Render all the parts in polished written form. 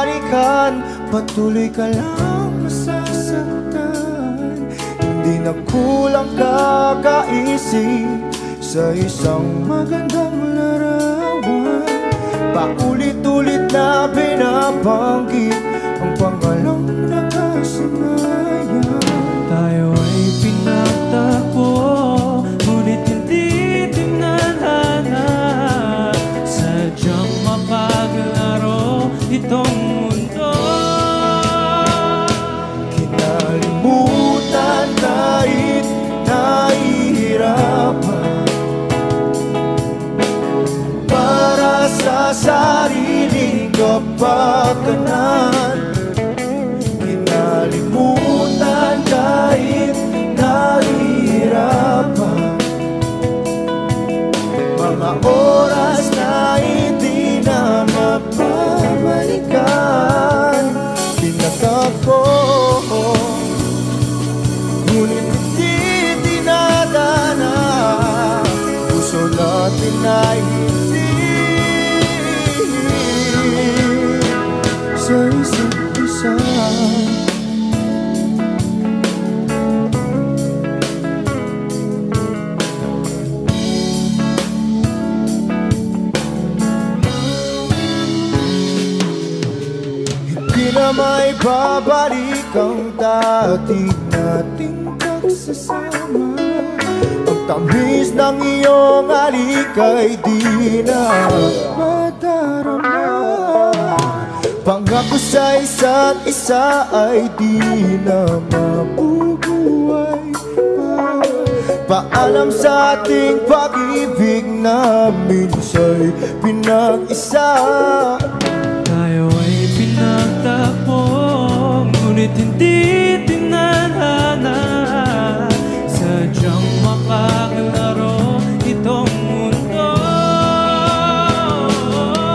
balikan, patuloy ka lang masasaktan. Hindi na kulang kakaisip sa isang magandang larawan. Paulit-ulit na binabanggit ang pangalang nakasanayan. Tayo ay pinagtagpo, ngunit hindi tinadhana. Sadyang mapaglaro itong mundo. Kinalimutan kahit nahihirapan, para sa sariling kapakanan. Kinalimutan kahit nahihirapan, mga oras na hindi na mapabalikan. Pinagtagpo, ngunit hindi dinadana. Puso natin ay hindi sa isa't isa. Hindi na may babalik ang dati nating pagsasama. Ang tamis ng iyong halik ay di na madarama. Pangako sa isa't isa ay di na mabubuhay pa. Paalam sa ating pag-ibig na minsa'y pinag-isa. Tayo ay pinagtagpo, ngunit hindi tinadhana. Sadyang makaglaro itong mundo.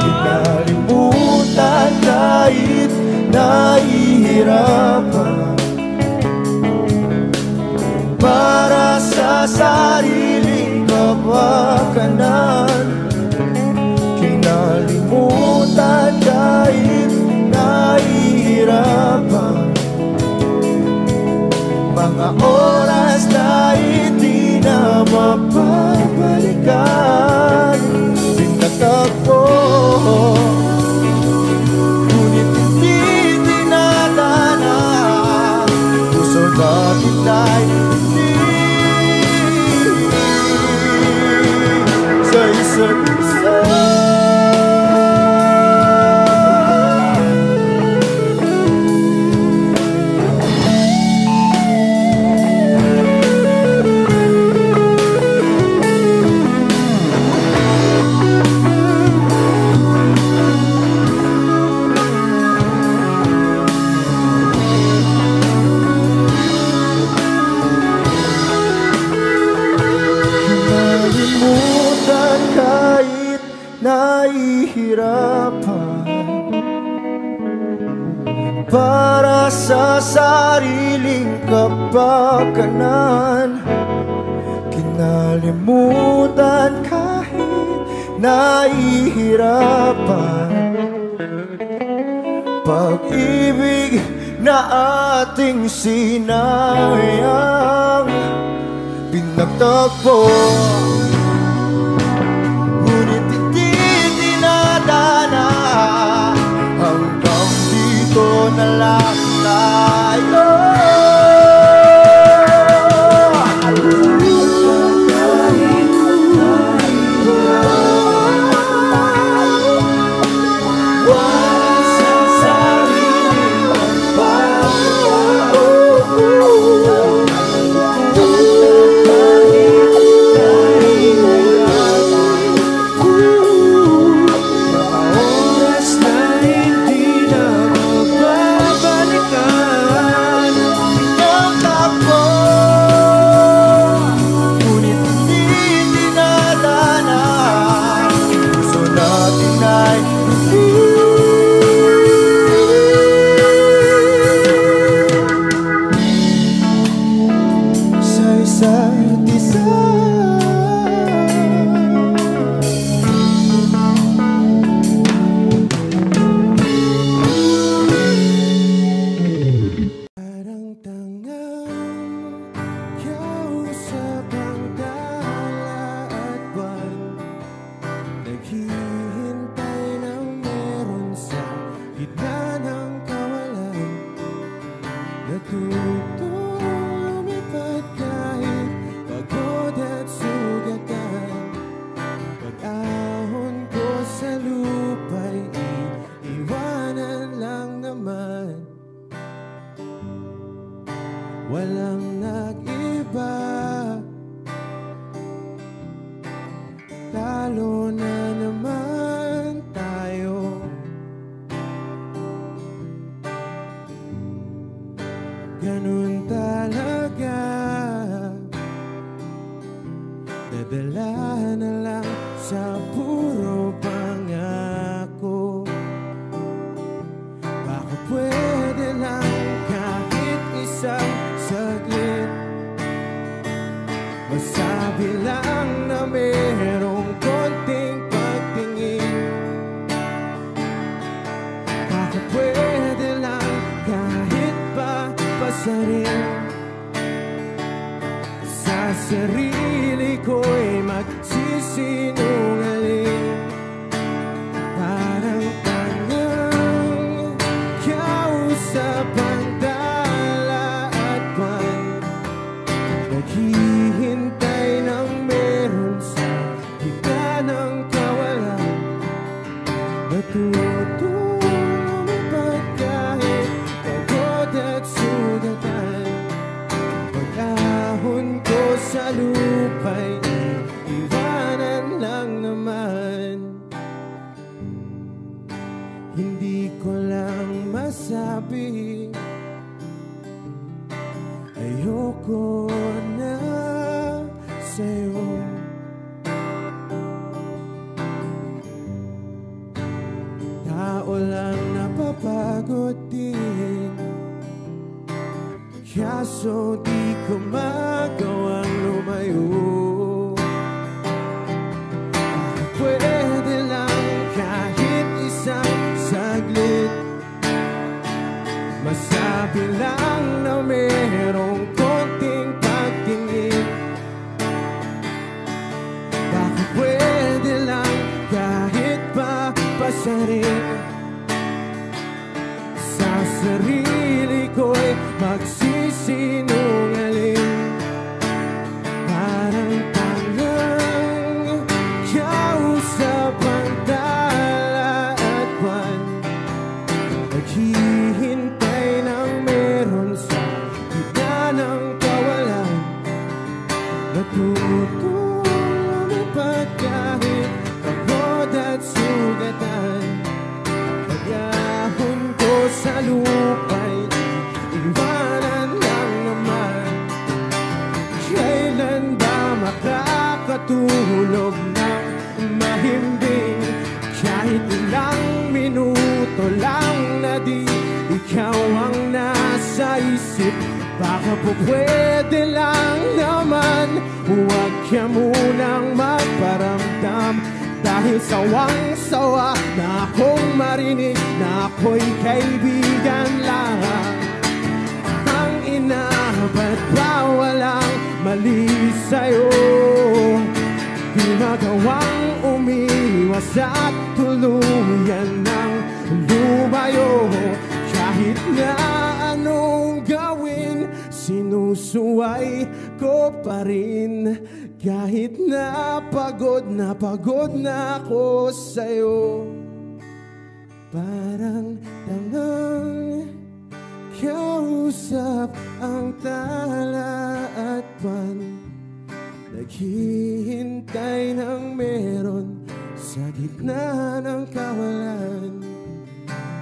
Kinalimutan kahit nahihirapan, para sa sariling kapakanan. Kinalimutan kahit nahihirapan, mga oras na hindi na mapabalikan. Pinagtagpo, ngunit hindi dinadana. Puso natin ay hindi sa isa't isa. Kinalimutan kahit nahihirapan, para sa sariling kapakanan. Kinalimutan kahit nahihirapan, pag-ibig na ating sinayang. Pinagtagpo, ngunit hindi dinadana. Hanggang dito na lang tayo. lang nag-iba, lalo na naman tayo. Ganun talaga, nadala na lang sa puro pangako. Baka pwede lang kahit isang saglit, masabi lang na merong konting pagtingin. Baka pwede lang kahit pa pasarin, sa sarili ko'y magsisinungaling. Parang tangang kausap ang dala at buwan, naghihintay ng meron sa gitna ng kawalan. Natutulumipad kahit pagod at sugatan, pag-ahon ko sa lupa'y iwanan lang naman. Hindi ko lang masabi, ayoko na sa'yo. Tao lang napapagod din, kaso di ko magawang lumayo. Pwede lang kahit isang saglit, masabi lang na merong konting pagtingin. Baka pwede lang kahit pa pasarin, sa sarili ko'y magsisinungaling. Parang tangang kausap ang dala at buwan, naghihintay ng meron sa gitna ng kawalan. Natutulumipad kahit pagod at sugatan, pag-ahon ko sa lupa'y iwanan lang naman. Kailan ba makakatulog ng mahimbing, kahit ilang minuto lang na di ikaw ang nasa isip? Baka po pwede lang naman, huwag ka munang magparamdam, dahil sawang-sawa na akong marinig na ako'y kaibigan lang. Ang ina, ba't ba walang mali sa'yo? Di magawang umiwas at tuluyan ng lumayo. Kahit na anong gawin, sinusuway ko pa rin. Kahit na pagod na ako sa'yo. Parang tangang kausap ang tala at buwan, naghihintay ng meron sa gitna ng kawalan.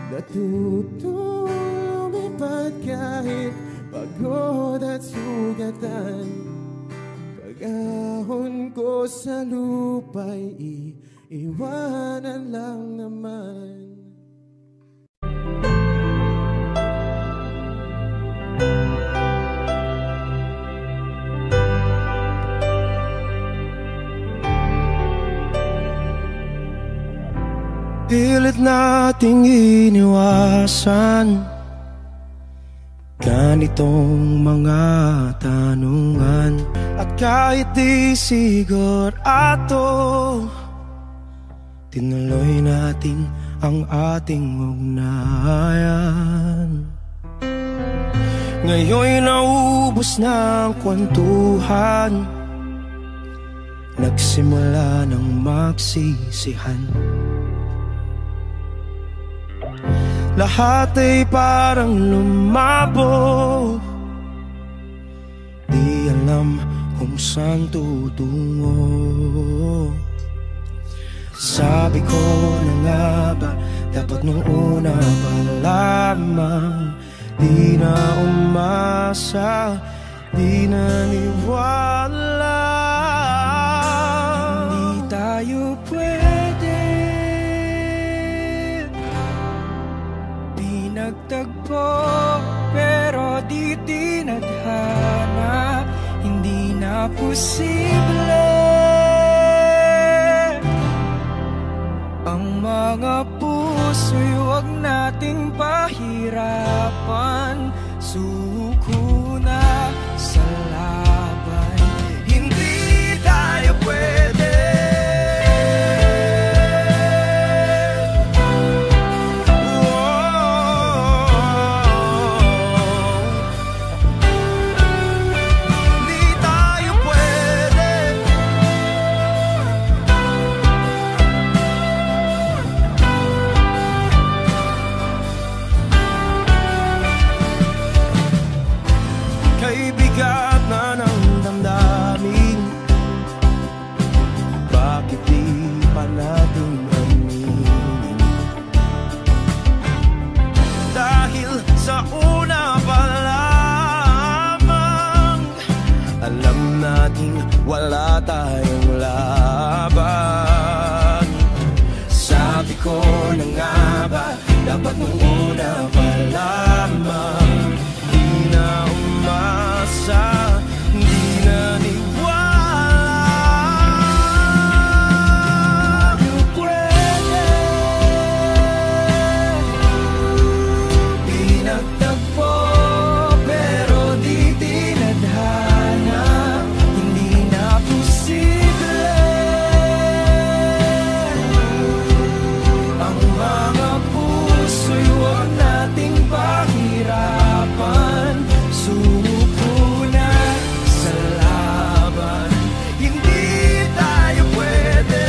Natutulumipad kahit pagod at sugatan, pag-ahon ko sa lupa'y iiwanan lang naman. Pilit nating iniwasan ganitong mga tanungan, at kahit di sigurado, tinuloy natin ang ating ugnayan. Ngayon'y naubos na ang kwentuhan, nagsimula ng magsisihan. Lahat ay parang lumabo, alam kung saan tutungo. Sabi ko na nga ba, dapat nung una pa lamang. Di na umasa, di naniwala. Hindi tayo pwede, di nagtagpo, pero di tinadhana. Hindi na posible ang mga puso'y huwag nating pahirapan. Suko na sa laban, hindi tayo pwede. Bigat na ng damdamin, bakit di pa natin aminin? Dahil sa una pa lamang, alam nating wala tayong laban. Sabi ko na nga ba, dapat nung una pa lamang. Di na umasa, di naniwala. Di pwede, di nagtagpo, pero di tinadhana. Hindi na posible ang mga puso'y huwag nating pahirapan. Suko na sa laban, hindi tayo pwede.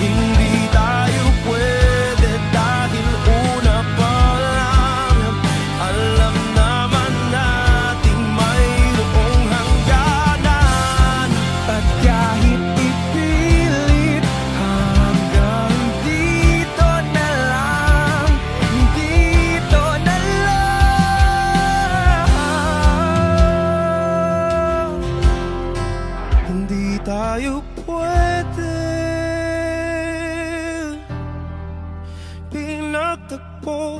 Hindi tayo pwede dahil una pa lang, alam naman nating mayroong hangganan. At kahit ipilit, hanggang dito na lang, dito na lang. Hindi tayo pwede, pinagtagpo,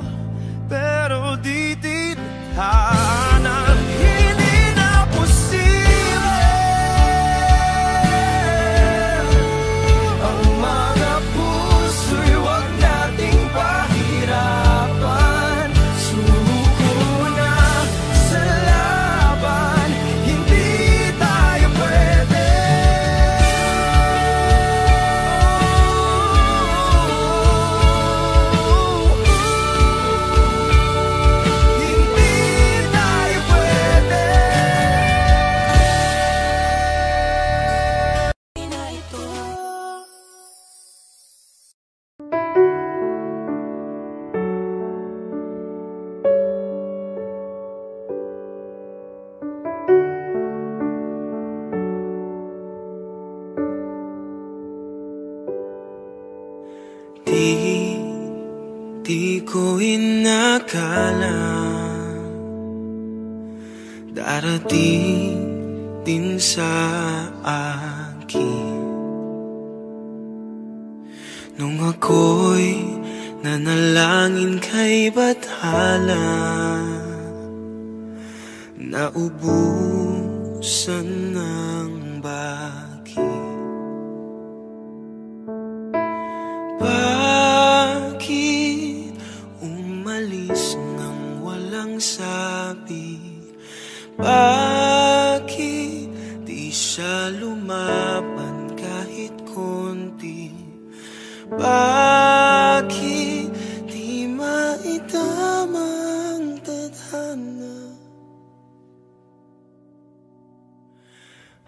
pero di tinadhana. Hindi na posible ang mga puso'y huwag nating pahirapan. Suko na sa laban, hindi tayo pwede. Hindi tayo pwede. Na ito. Di ko inakala darating din sa akin nung ako'y nanalangin kay Bathala. Naubusan ng bakit. Bakit umalis nang walang sabi? Bakit di siya lumaban kahit konti? Bakit di maitamang tadhana?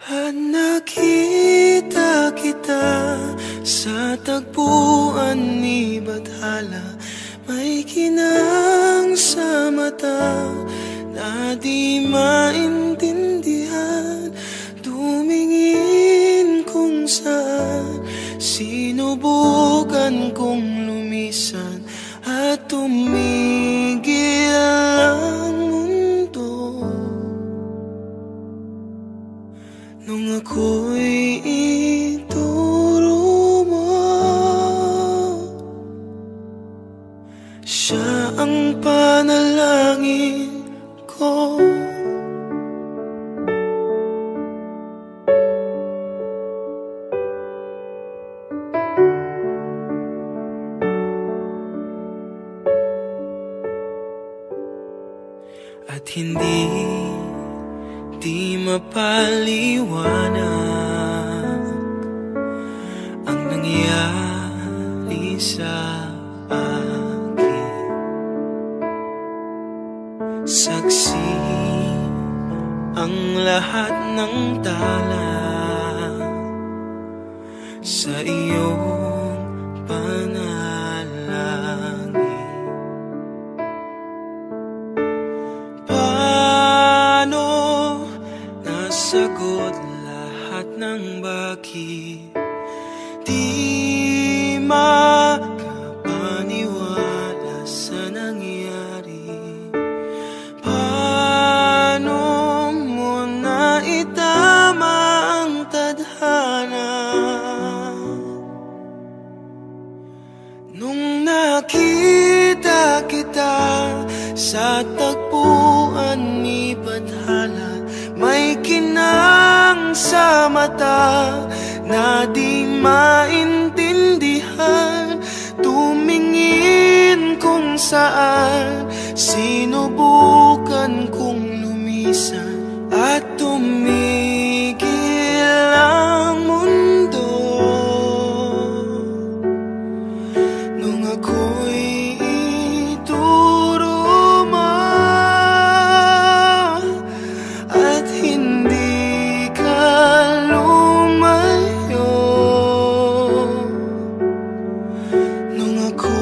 At nakita kita sa tagpuan ni Bathala, may kinang sa mata na di maintindihan. di mapaliwanag ang nangyari sa akin. Saksi ang lahat ng tala sa iyong panalangin. Paano nasagot lahat ng bakit di makapaniwala sa nangyari? Paano mo na itama ang tadhana nung nakita kita sa tagpuan ni Bathala? May kinang sa mata na di maintindihan, tumingin kung saan, sinubukan kong lumisan at tumigil ang mundo nung ako'y ituro mo at hindi ka lumayo, nung ako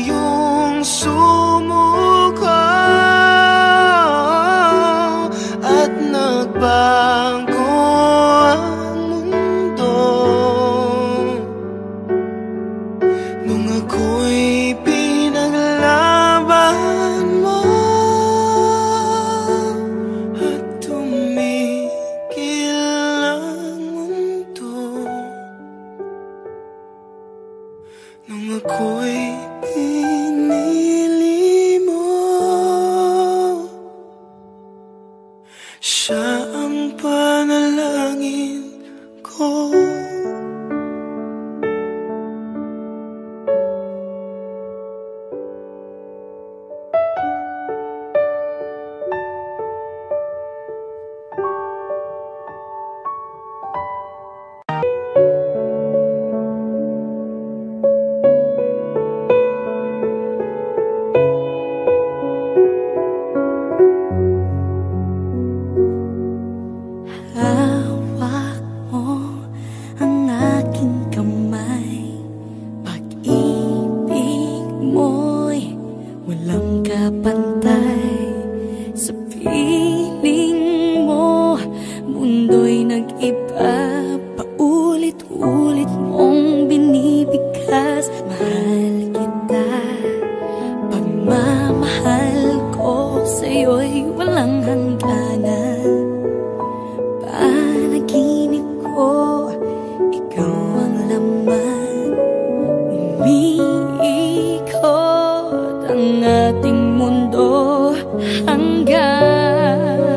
yung sumuko at nagbago ang mundo, nung ako'y pinaglaban mo at tumigil ang mundo, nung ako'y pinili mo. Siya ang panalangin ko. Hawak mo ang aking kamay, pag-ibig mo'y walang kapantay. Sa piling mo, mundo'y nag-iba, paulit-ulit mong binibigkas. Mahal kita, pagmamahal ko sa'yo'y walang hangganan. Panaginip ko, ikaw ang laman. Umiikot ang ating mundo hanggang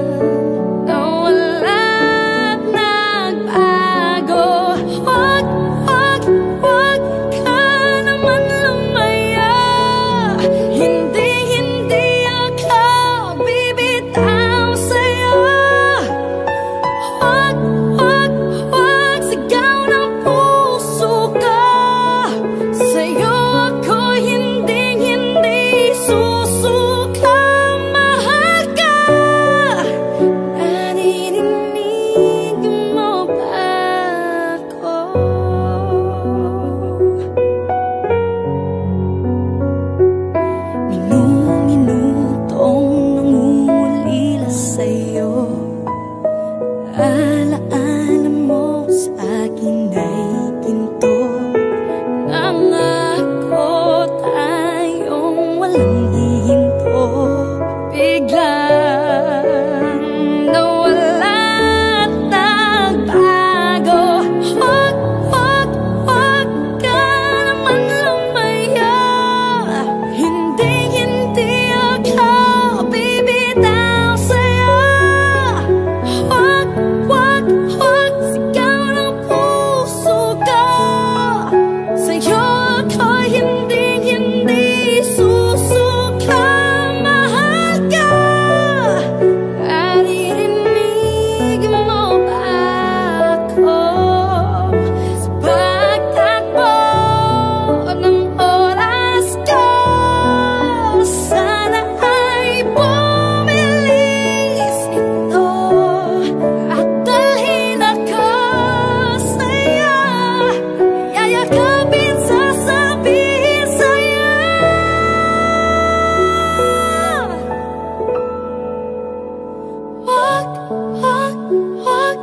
Huwag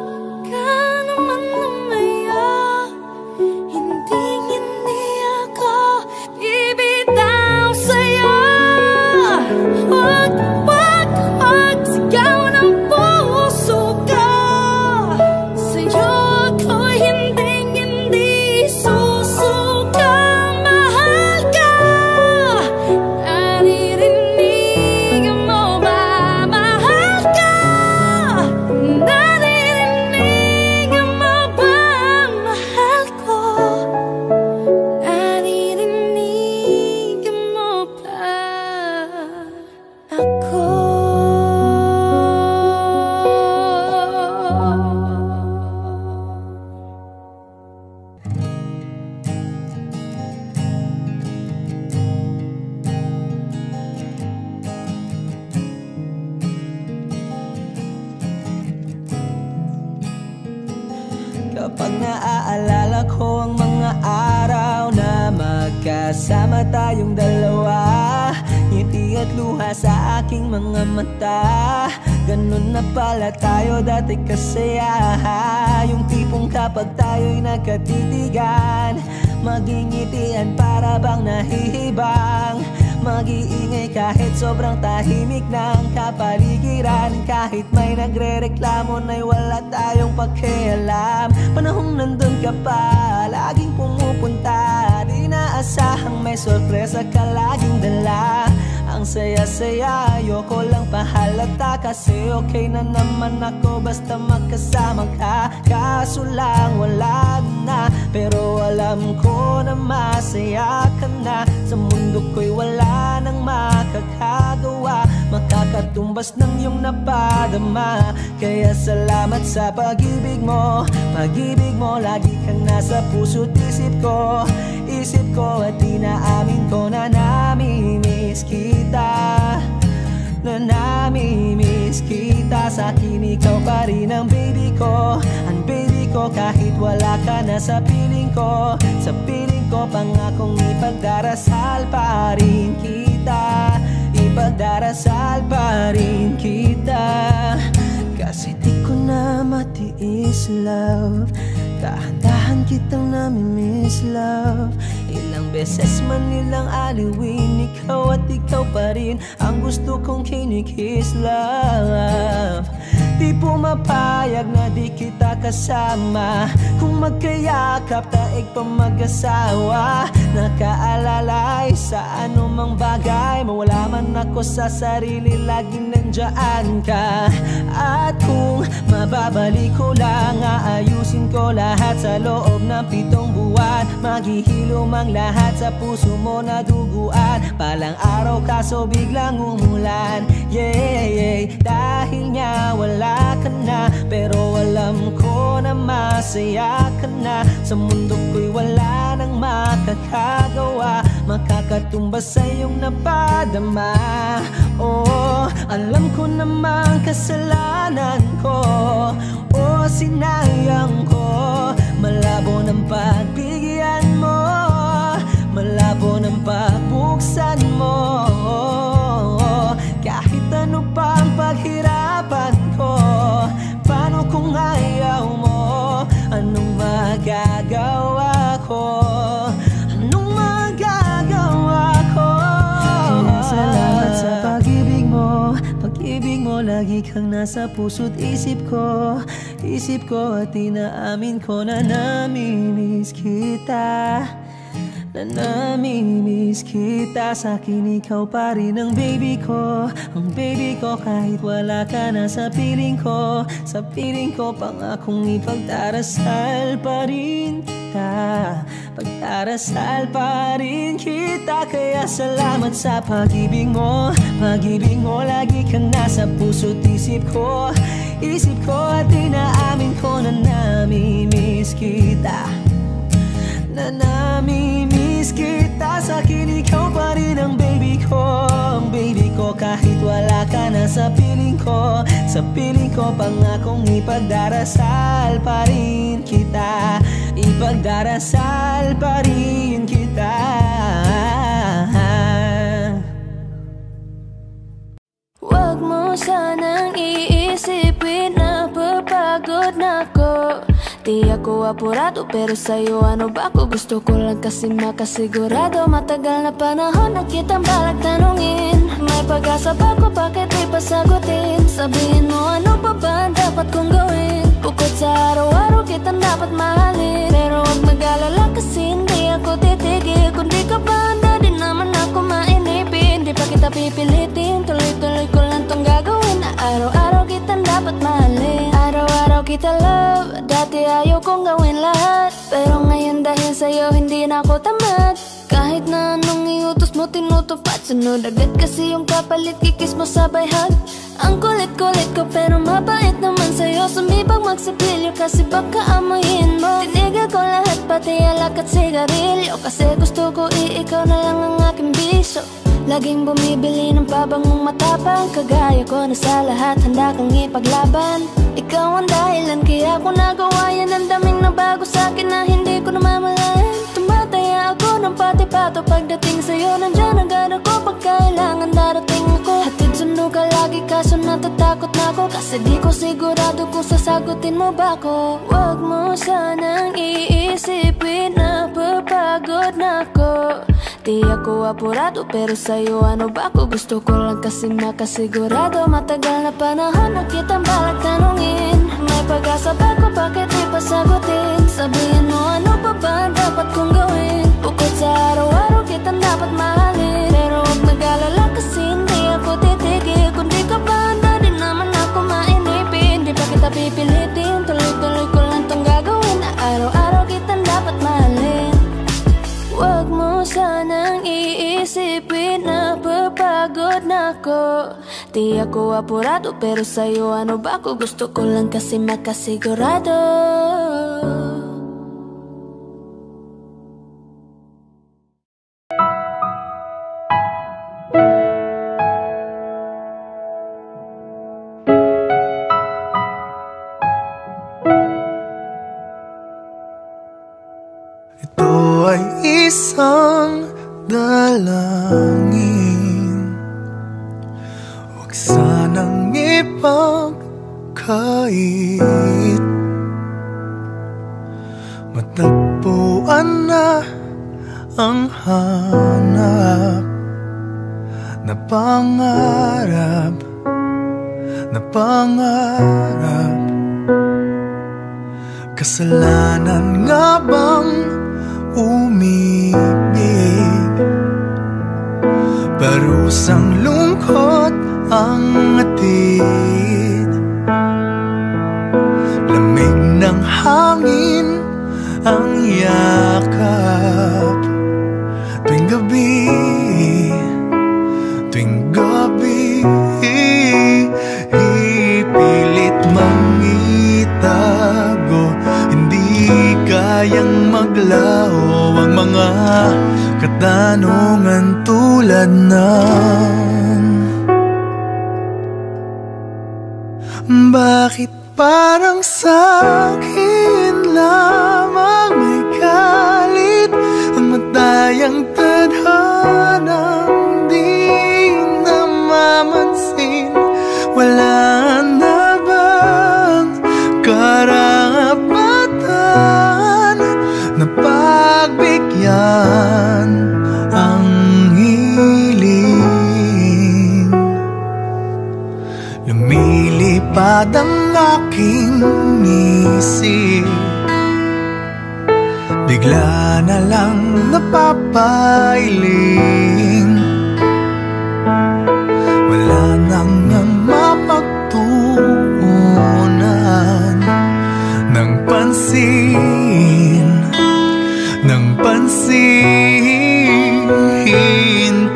ka naman namaya, hindi ako ibitaw sa'yo. Huwag sigaw ng puso ko. Sa'yo ako'y hindi susuka. Mahal ka, naririnig mo ba? Mahal ka, naririnig mo ba? Mahal ko, naririnig mo ba ako? Kapag naaalala ko ang mga araw na magkasama tayong dalawa, ngiti at luha sa aking mga mata. Ganun na pala tayo dati kasaya. Yung tipong kapag tayo'y nagkatitigan, magingitian para bang nahihibang. Mag-iingay kahit sobrang tahimik ng kapaligiran. Kahit may nagre-reklamo na'y wala tayong pakialam. Panahong nandun ka pa, laging pumupunta. Di naasahang may sorpresa ka laging dala. Ang saya-saya, ayoko lang pahalata. Kasi okay na naman ako basta magkasama ka. Kaso lang wala na, pero alam ko na masaya ka na. Sa mundo ko'y wala nang makakagawa, makakatumbas ng iyong napadama. Kaya salamat sa pag-ibig mo. Pag-ibig mo, lagi kang nasa puso't isip ko. Isip ko at inaamin ko na namimiss kita. Na namimiss kita. Sa akin ikaw pa rin ang baby ko. Ang baby ko kahit wala ka na sa piling ko. Sa piling ko pangakong ipagdarasal pa rin kita. Ipagdarasal pa rin kita. Kasi di ko na matiis love. Dahan-dahan kitang namimiss love. Ilang beses man nilang aliwin, ikaw at ikaw pa rin ang gusto kong kinikiss love. Di pumapayag na di kita kasama. Kung magkayakap taig pa mag-asawa. Nakaalalay sa anumang bagay. Mawala man ako sa sarili, laging nandiyan ka. At kung mababalik ko lang, aayusin ko lahat sa loob ng 7 buwan. Maghihilom ang lahat sa puso mo na duguan. Palang araw kaso biglang umulan. Yeah, dahil nga wala ka na, pero alam ko na masaya ka na. Sa mundo ko'y wala nang makakagawa, makakatumbas sa iyong napadama. Oh, alam ko namang kasalanan ko. Oh, sinayang ko. Malabo ng pagbigyan mo, malabo ng pagbuksan mo. Kahit ano pa ang paghirapan ko, paano kung ayaw mo? Anong magagawa ko? Anong magagawa ko? Kaya salamat sa pag-ibig mo. Pag-ibig mo, lagi kang nasa puso't isip ko. Isip ko at inaamin ko na namimiss kita. Na namimiss kita. Sa akin ikaw pa rin ang baby ko. Ang baby ko kahit wala ka na sa piling ko. Sa piling ko pangakong ipagdarasal pa rin kita. Pagdarasal pa rin kita. Kaya salamat sa pag-ibig mo. Pag-ibig mo, lagi kang nasa puso't isip ko. Isip ko at inaamin ko na namimiss kita. Na namimiss kita. Sa akin ikaw pa rin ang baby ko. Ang baby ko kahit wala ka na sa piling ko. Sa piling ko pangakong ipagdarasal pa rin kita. Ipagdarasal pa rin kita. Huwag mo sanang iisipin na babae Di ako apurado pero sa'yo ano ba ako? Gusto ko lang kasi makasigurado. Matagal na panahon na kitang balak tanungin. May pag-asa ba ko, bakit di pa sagutin? Sabihin mo ano pa ba ang dapat kong gawin? Bukod sa araw-araw kitang dapat mahalin. Pero huwag mag-alala kasi hindi ako titigil. Kung di ka ba handa di naman ako mainipin. Di pa kita pipilitin, tuloy-tuloy ko lang tong gagawin. Na araw-araw kitang dapat mahalin. Araw-araw kita love, dati ayaw kong gawin lahat. Pero ngayon dahil sa'yo hindi na ako tamad. Kahit na anong iutos mo tinutupad. Sunod agad kasi yung kapalit, kikis mo sabay hug. Ang kulit-kulit ko pero mabait naman sa'yo. Sumibang magsipilyo kasi baka amoyin mo. Tinigil ko lahat pati alak at sigarilyo. Kasi gusto ko ikaw na lang ang aking bisyo. Laging bumibili ng pabangong matapang. Kagaya ko na sa lahat handa kang ipaglaban. Ikaw ang dahilan kaya ko nagawa yan. Ang daming nabago sa'kin na hindi ko namamalayan. Tumataya ako ng pati-pato pagdating sa'yo. Nandyan agad ako pag kailangan darating ako. Hatid sundo ka lagi kaso natatakot na ako. Kasi di ko sigurado kung sasagutin mo ba ako. Huwag mo sanang iisipin na papagod na ako. Di ako apurado pero sa'yo ano ba ako? Gusto ko lang kasi makasigurado. Matagal na panahon na kitang balak tanungin. May pag-asa ba ko, bakit di pa sagutin? Sabihin mo ano pa ba ang dapat kong gawin? Bukod sa araw-araw kitang dapat mahalin. Pero huwag mag-alala kasi hindi ako titigil. Kung di ka ba handa di naman ako mainipin. Di pa kita pipilitin, tuloy-tuloy ko lang tong gagawin. Na araw-araw kitang dapat mahalin. Huwag mo sanang iisipin na papagod na ako. Di ako apurado pero sa'yo ano ba ako? Gusto ko lang kasi makasigurado. Isang dalangin, huwag sanang ipagkait. Matagpuan na ang hanap na pangarap, na pangarap. Kasalanan nga bang umibig? Parusang lungkot ang atid. Lamig ng hangin ang yakap. Tuwing gabi, tuwing gabi, ipilit mang itago. Hindi kayang maglaho ang mga katanungan tulad ng bakit parang sa'kin lamang may galit ang matayang tadhanang di namamansin? Wala na bang karapatan na pagbigyan ang hiling? Lumilipad ang aking isip, bigla na lang napapailing. Wala nang mapagtuunan ng pansin, ng pansin.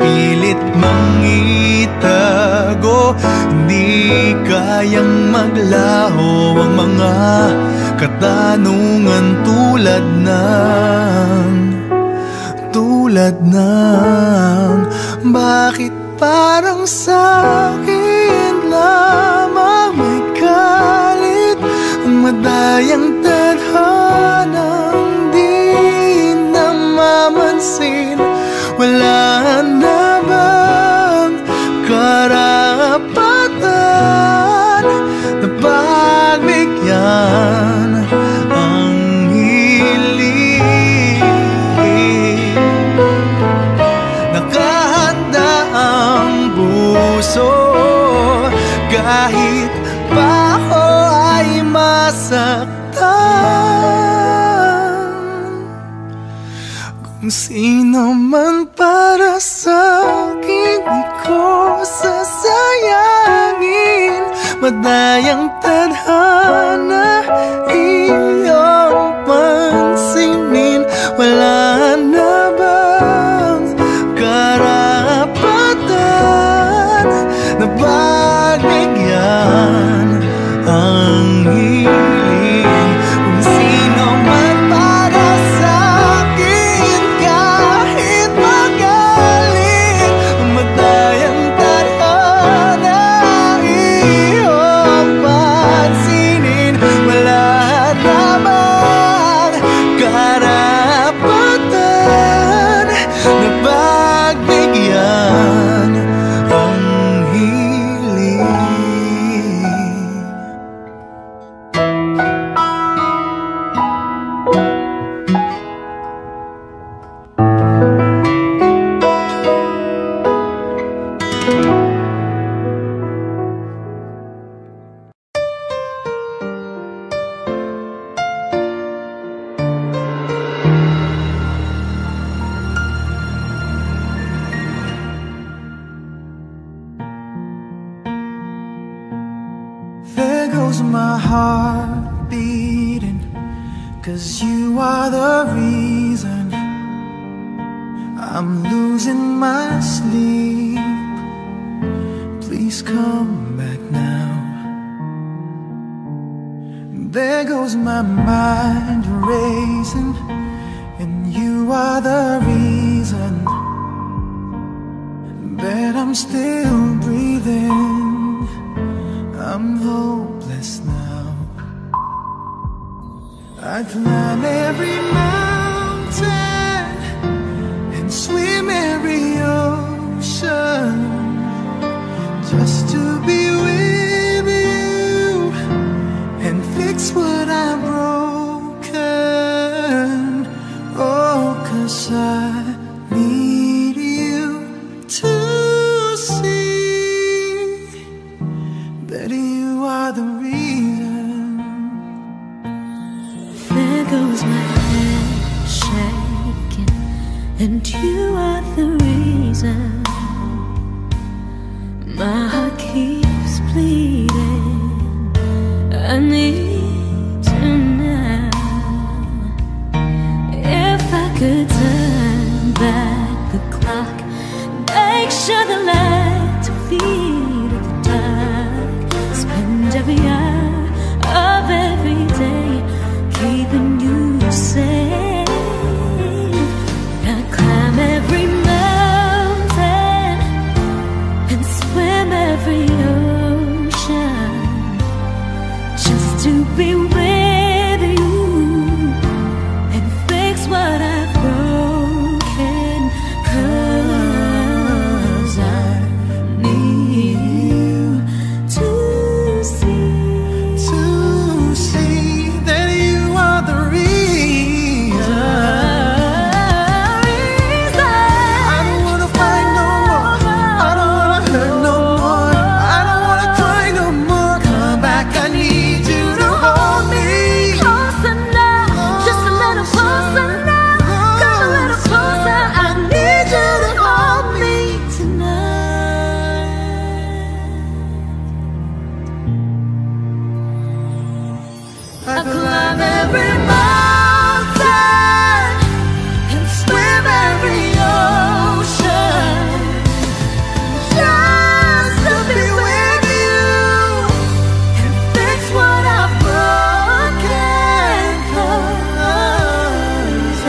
Pilit mang itago, hindi kayang maglaho ang mga katanungan tulad ng bakit parang sa'kin lamang may galit ang madayang tadhanang di namamansin? Wala na bang karapatan na pagbigyan ang Kung sino man para sa'kin, di ko sasayangin. Madayang tadhana, iyong pansinin. Wala na bang karapatan na pagbigyan ang hiling? Kung sino man para sa'kin, kahit magaling, madayang tadhana, iyong pansinin. Wala na bang karapatan na pagbigyan ang hiling? There goes my heart beating, 'cause you are the reason I'm losing my sleep. Please come back now. There goes my mind racing, and you are the reason that I'm still breathing. I'm hopeless now. I climb every mountain and swim every ocean just to be with you and fix what I've broken. Oh, 'cause I need you to see that you are the reason. There goes my head shaking, and you are the reason. My heart keeps bleeding. I need you now. If I could turn back the clock, make sure the lights are feed at the dark. Spend every hour of every day keeping you safe. I climb every mountain and swim every ocean just to be with you and fix what I've broken. 'Cause I need you to see that you are the reason. I don't wanna fight no more. I don't wanna hurt no more. I don't wanna cry no more. Come back, I need you to hold me. Closer now, just a little closer now. Come a little closer, I need you to hold me tonight. I climb every mountain and swim every ocean just to be with you and fix what I've broken. 'Cause I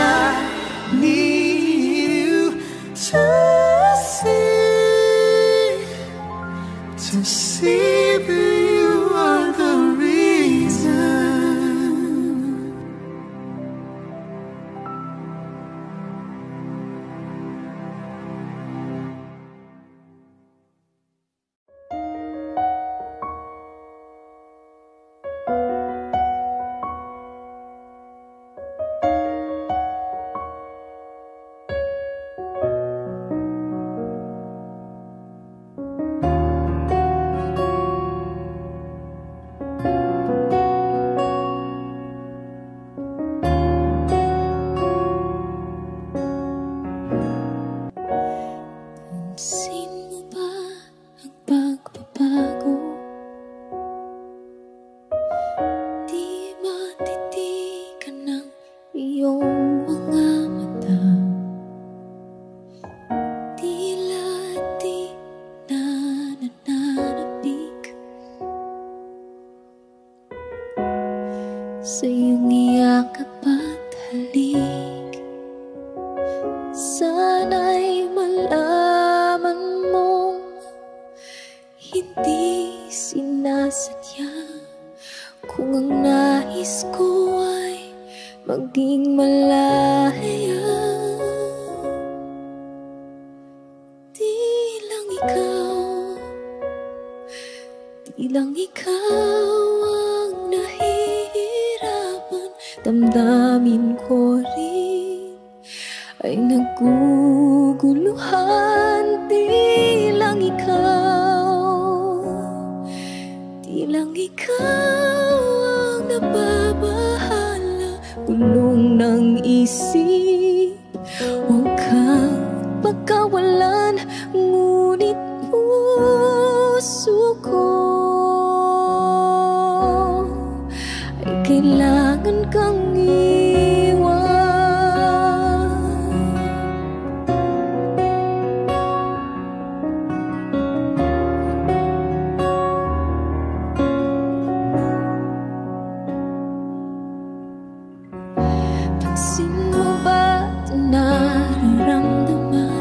Need you to see that you are the reason. sa iyong iyakap at halik. Sana'y malaman mong hindi sinasadya, kung ang nais ko ay maging malaya. Di lang ikaw ang nahihirapan, damdamin ko rin ay naguguluhan. Di lang ikaw ang nababahala, gulong ng isip. Huwag kang pagkawalan, ngunit puso ko ay kailangan kang iwan. Pansin mo ba ito nararamdaman?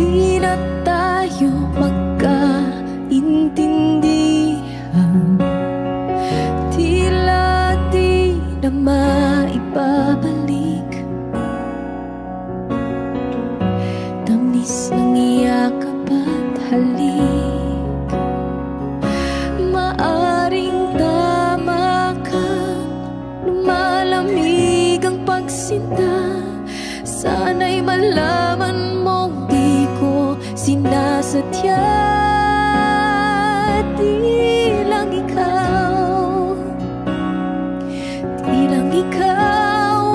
Di na tayo magkaintindihan, tila di na maibabalik. Tamis ng iyakap at halik, maaring tama ka, lumalamig ang pagsinta. Sana'y malaman mong di ko sinasadya. Di lang ikaw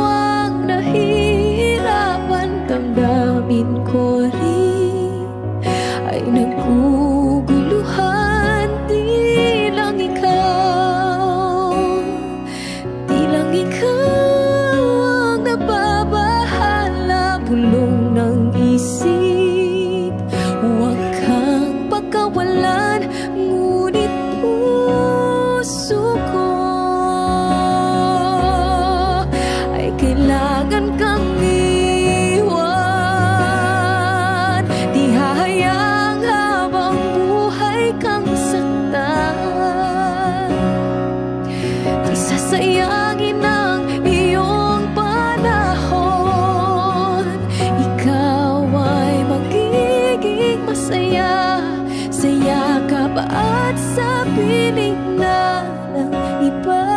ang nahihirapan, damdamin ko rin ay naguguluhan. Di lang ikaw ang nababahala, bulong ng isip. Huwag kang pagkawalan, ngunit puso ko ay kailangan kang iwan. Di hahayang habang buhay kang saktan, di sasayangin ang iyong panahon. Ikaw ay magiging masaya sa yakap at sa piling na ng iba.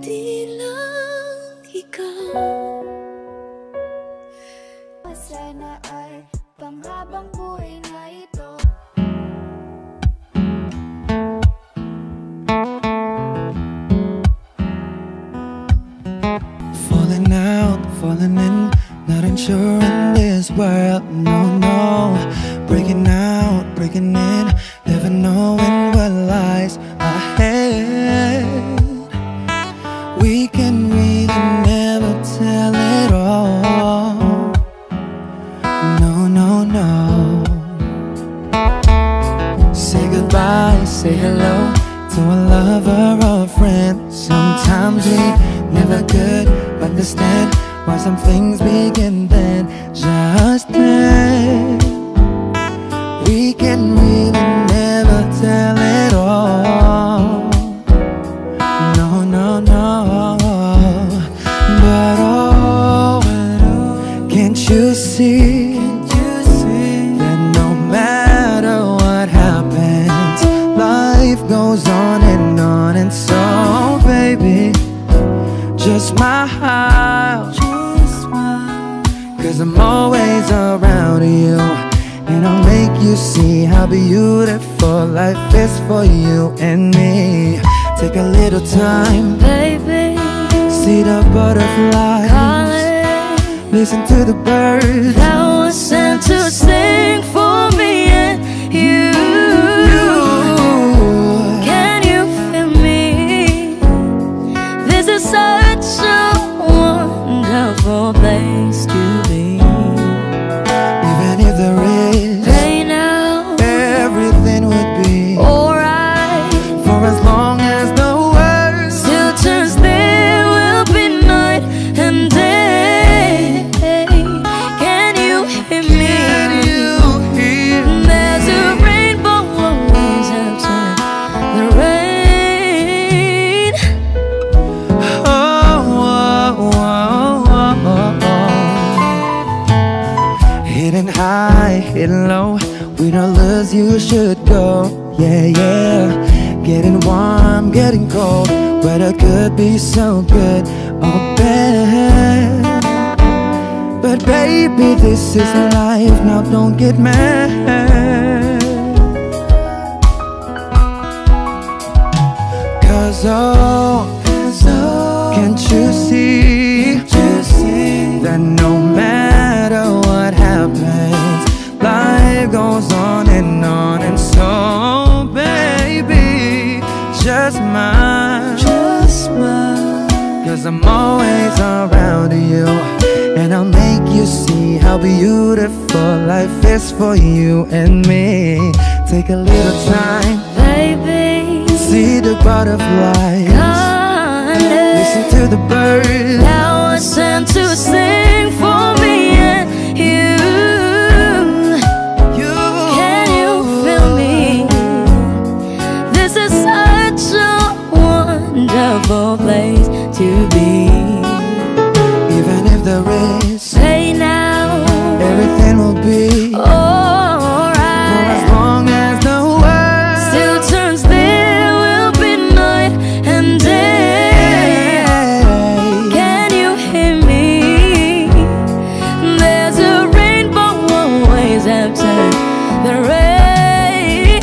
Di lang ikaw. Sana ay panghabang buhay na ito. Falling out, falling in, not unsure in this world, no, no. Breaking out, breaking in, never knowing what lies ahead. We can really never tell it all, no, no, no. Say goodbye, say hello to a lover or a friend. Sometimes we never could understand why some things begin then, just then. We can really never tell it all, no, no, no. But oh, can't you see that no matter what happens, life goes on, and so baby, just smile, cause I'm always around you, and I'll make you see how beautiful life is for you and me. Take a little time, Baby, see the butterflies, calling, listen to the birds that was sent to sing for me and you. Can you feel me? This is such a wonderful place to be. Even Getting high, hitting low, we don't lose, you should go. Yeah, yeah. Getting warm, getting cold, weather could be so good or bad. But baby, this is life, now don't get mad. Cause can't you see that no matter what happens, life goes on, and so baby, just smile. Cause I'm always around you, and I'll make you see how beautiful life is for you and me. Take a little time, baby, see the butterflies, listen to the birds. Now it's time to sing for me and you. Can you feel me? This is such a wonderful place to be. Even if there is, say now, everything will be alright. for as long as the world still turns, there will be night and day. Can you hear me? There's a rainbow always after the rain.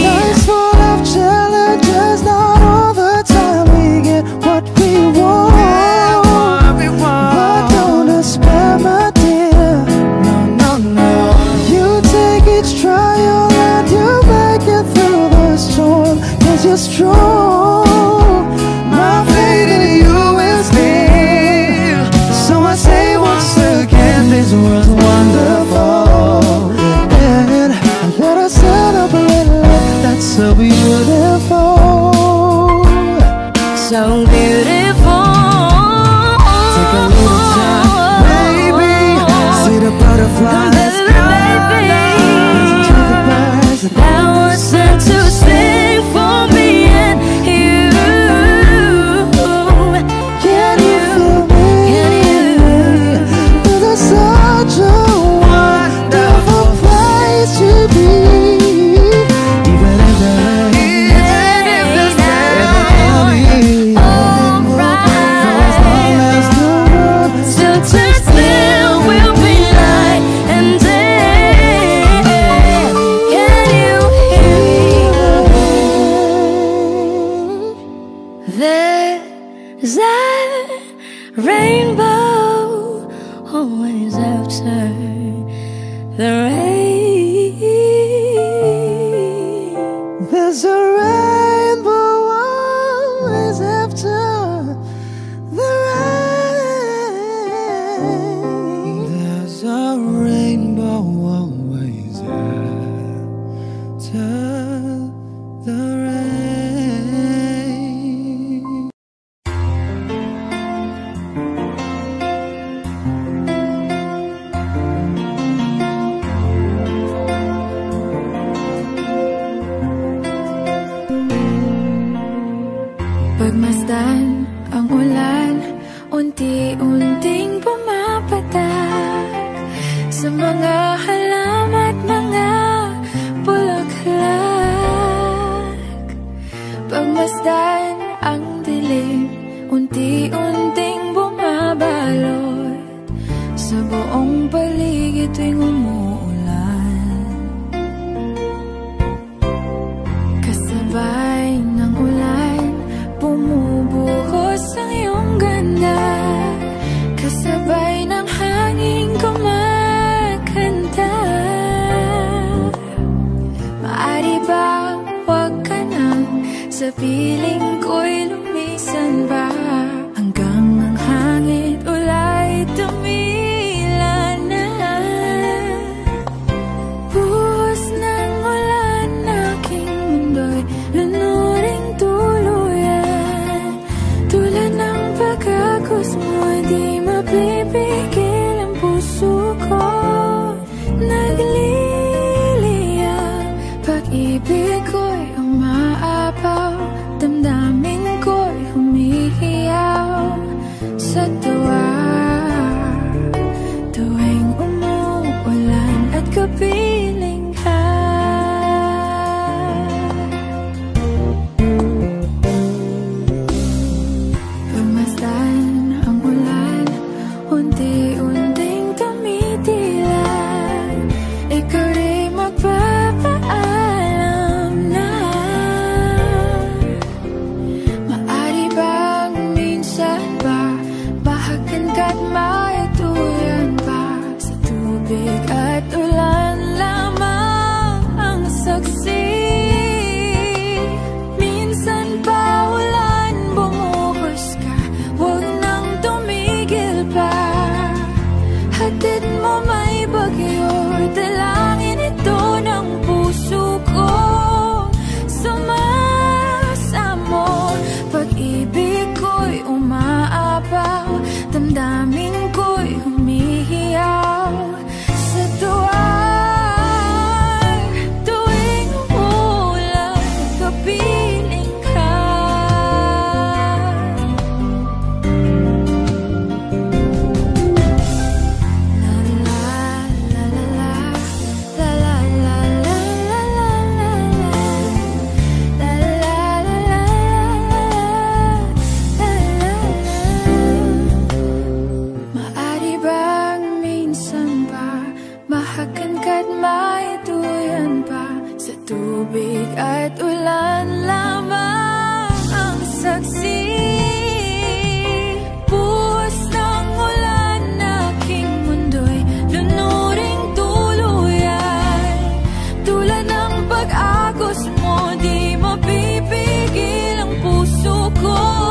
Life's full of challenges, not all the time we get what we want. But don't despair, my dear. No, no, no. You take each trial and you make it through the storm, 'cause you're strong. My faith in you is near. So I say once again, this world's wonderful, and let us celebrate life that's so beautiful. So beautiful. Take a little time, baby, see the butterflies, listen to the birds. Now it's time to sing for me and you. Can you feel me? Can you? This is such a wonderful place to be. Even if there is, Still turns, there will be night and day. Can you hear me? There's a rainbow always after the rain. there's a rainbow always after the rain. There's a rainbow always after the rain. Pagmasdan ang ulan, unti-unting pumapatak sa mga halaman at mga bulaklak. Pagmasdan ang dilim, unti-unting bumabalot sa buong paligid tuwing umuulan. Kasabay ng ulan, bumubuhos ang iyong ganda. Kasabay ng hangin kumakanta. Maaari bang huwag ka nang sa piling ko'y lumisan ba, hanggang ang hangin ulay tumila na. Buhos ng ulan, aking mundo'y lunuring tuluyan. Tulad ng pagkakos mo, di mapipigil ang puso ko. Nagliliyab, pag-ibig ko'y umaapaw, damdamin hanggat maituyan pa sa tubig at ulan lamang ang saksi. Buhos ng ulan, aking mundo'y lunuring tuluyan. Tulad ng pag-agos mo, di mapipigil ang puso ko.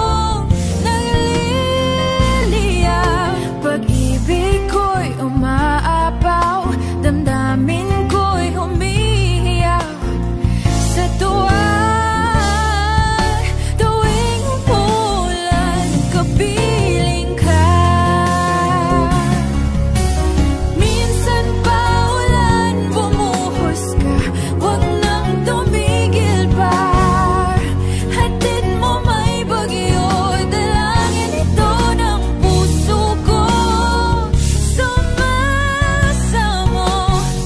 Pag-ibig ko'y umaapaw, damdamin ko'y humihiyaw sa tuwa. Tuwing umulan, kapiling ka. Minsan pa ulan, bumuhos ka, huwag nang tumigil pa. Hatid mo may bagyo, dalangin ito ng puso ko.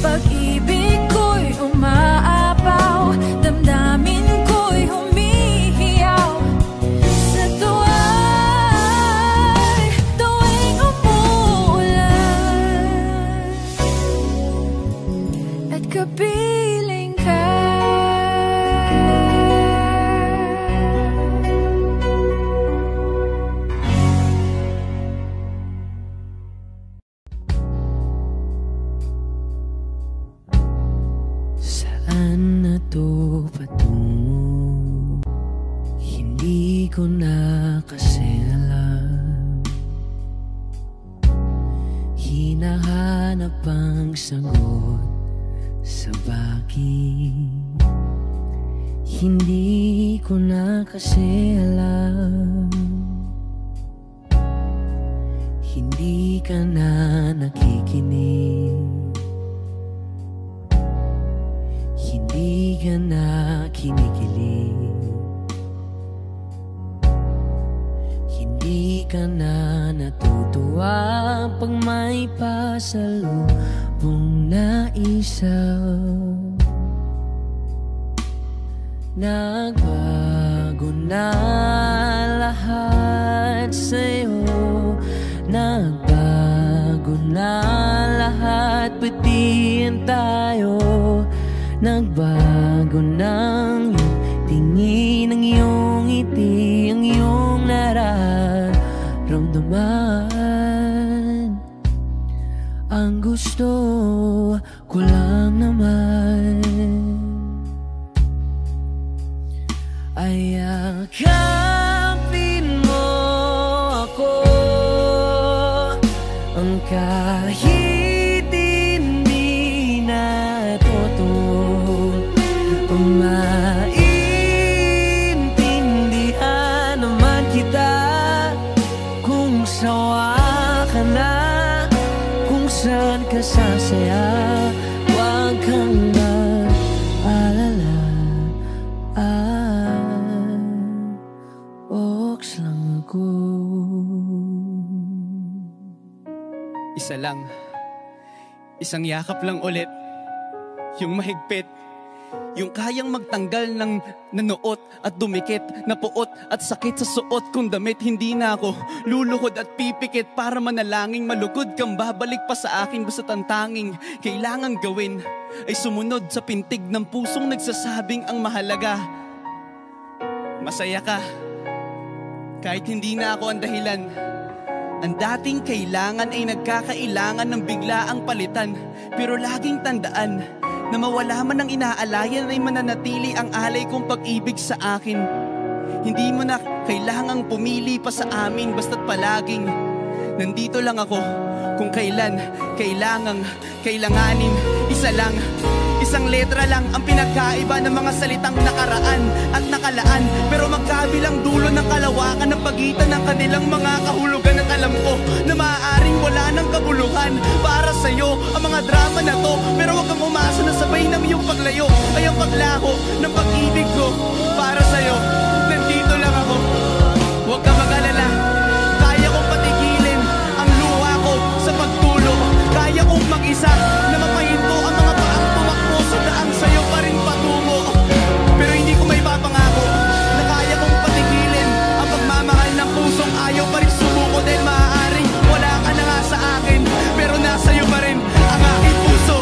Pag-ibig ko'y umaapaw, damdamin ko'y humihiyaw sa tuwa. Tuwing umuulan at kapiling ka. Saan na to patungo? Hindi ko na kasi alam. Hinahanap ang sagot sa bakit. Hindi ko na kasi alam. Hindi ka na nakikinig. Hindi ka na kinikilig. Hindi ka na natutuwa pag may pasalubong na isaw. Nagbago na lahat sa'yo. Nagbago na lahat, pati yan tayo. Nagbago ng iyong tingin, ang iyong ngiti, ang iyong nararamdaman. Ang gusto ko lang naman ay yakapin mo ako, ang kahit hindi natutunan. Maintindihan naman kita kung sawa ka na, kung saan ka sasaya. Huwag kang mag-alala, oks lang ako. Isa lang, isang yakap lang ulit, yung mahigpit, yung kayang magtanggal ng nanuot at dumikit, na puot at sakit sa suot kong damit. Hindi na ako luluhod at pipikit para manalangin malugod kang babalik pa sa akin. Basta ang tanging kailangan gawin ay sumunod sa pintig ng pusong nagsasabing ang mahalaga masaya ka. Kahit hindi na ako ang dahilan, ang dating kailangan ay nagkakailangan ng biglaang palitan. Pero laging tandaan na mawala man ang inaalayan ay mananatili ang alay kong pag-ibig sa akin. Hindi mo na kailangang pumili pa sa amin, basta't palaging nandito lang ako kung kailan kailanganin. Isa lang, isang letra lang ang pinagkaiba ng mga salitang nakaraan at nakalaan. Pero magkabilang dulo ng kalawakan ng pagitan ng kanilang mga kahulugan. At alam ko na maaaring wala ng kabuluhan para sa'yo ang mga drama na to. Pero huwag kang umasa na sabay ng iyong paglayo ay ang paglaho ng pag-ibig ko para sa'yo. Nandito lang ako, huwag ka mag-alala. Kaya kong patigilin ang luha ko sa pagtulo. Kaya kong mag-isa na mapahinto ang mga paang tumakbo sa daan sa'yo pa rin patungo. Pero hindi ko may papangako na kaya kong patigilin ang pagmamahal ng pusong ayaw pa rin sumuko. Dahil maaaring wala ka na nga sa akin, pero nasa iyo pa rin ang aking puso.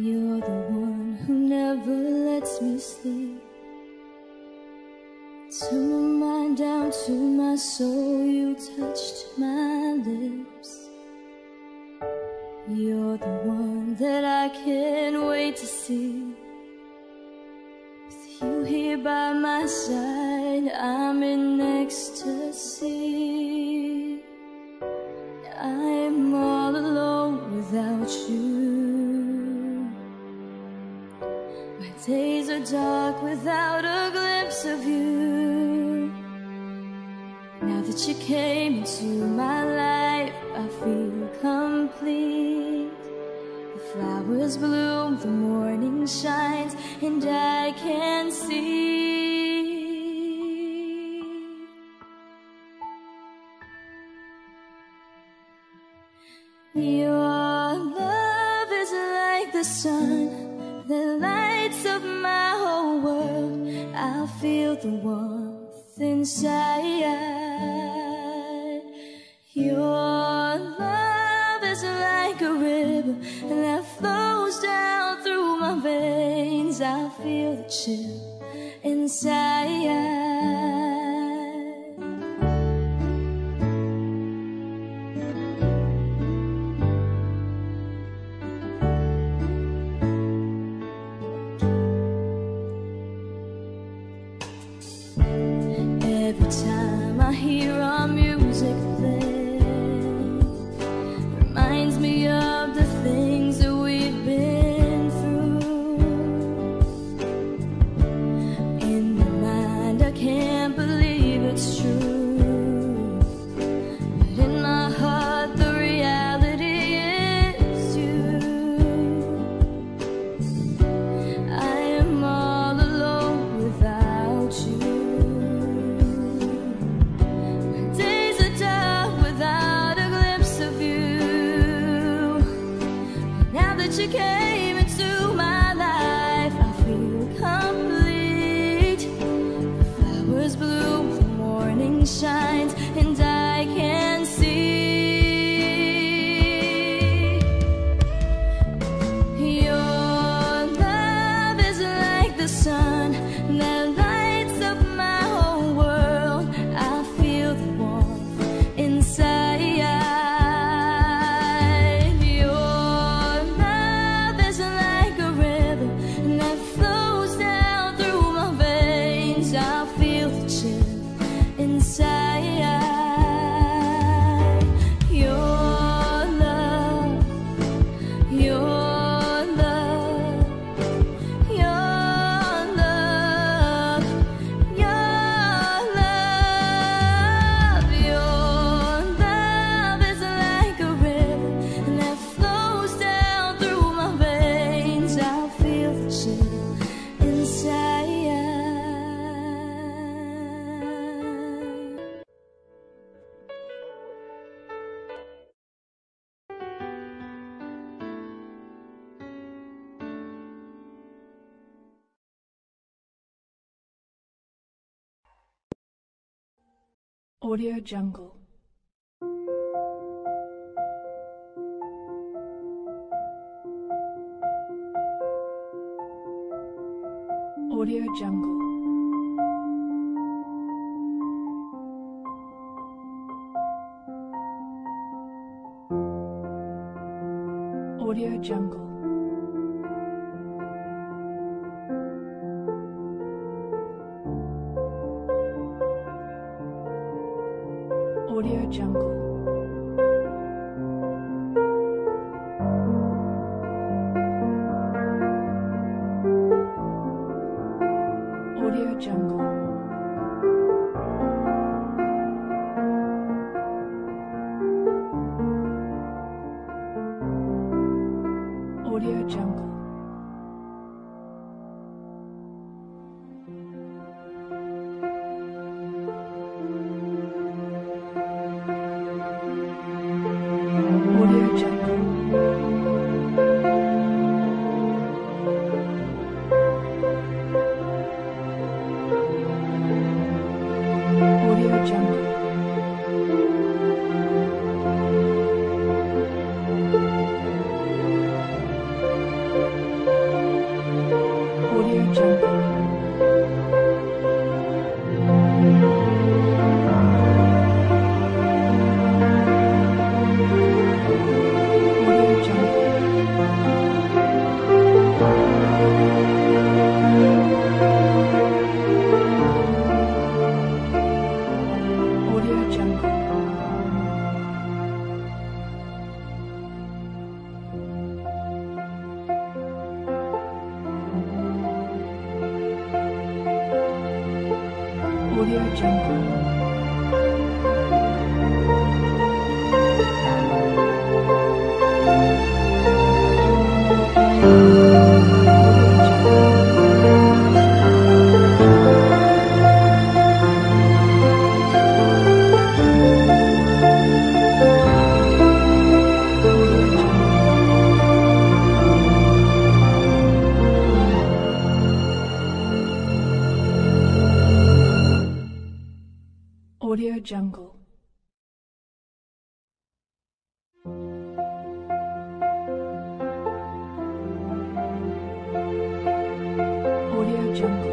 You're the one who never lets me sleep. To my mind, down to my soul, you touched my lips. You're the one that I can't wait to see. With you here by my side, I'm in ecstasy. I'm all alone without you. My days are dark without a glimpse of you. Now that you came into my life, I feel complete. The flowers bloom, the morning shines, and I can see. Your love is like the sun that lights up my whole world. I feel the warmth inside. Your love is like a river that flows down through my veins. I feel the chill inside. Every time I hear our music play, reminds me of the things that we've been through. In my mind, I can't believe it's true, but in my heart, the reality is you. I am all alone without you. You came into my life, I feel complete. The flowers bloom, the morning shines, and I can see. Your love is like the sun that lights up my whole world. I feel the warmth inside. Audio Jungle. Audio Jungle. Audio Jungle. Audio Jungle. Audio Jungle. Audio Jungle. Audio Jungle. Audio Jungle. Audio Jungle. Audio Jungle.